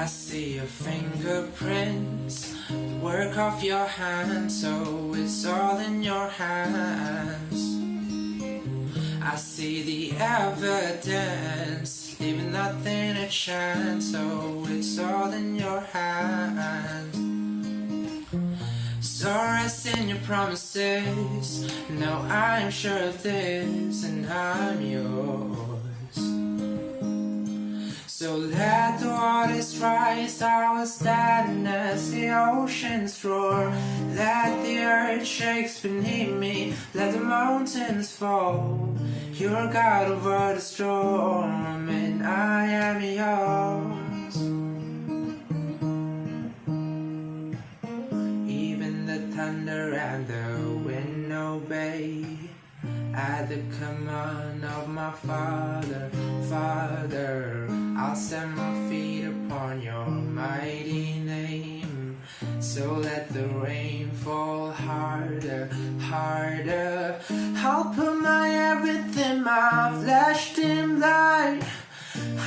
I see your fingerprints, the work of your hands, so it's all in your hands. I see the evidence, leaving nothing to chance, so it's all in your hands. So rest in your promises, now I'm sure of this, and I'm yours. So let the waters rise, I will stand as the oceans roar. Let the earth shake beneath me, let the mountains fall. You're God over the storm, and I am yours. Even the thunder and the wind obey at the command of my Father. Father, I'll set my feet upon your mighty name. So let the rain fall harder, harder. I'll put my everything, my flesh dim light.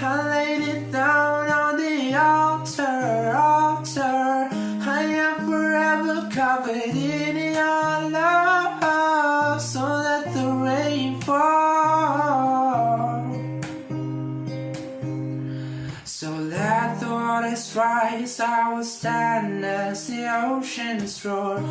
I laid it down on the altar, altar. I am forever covered in your love. So let the rain fall. So let the waters rise, I will stand as the oceans roar.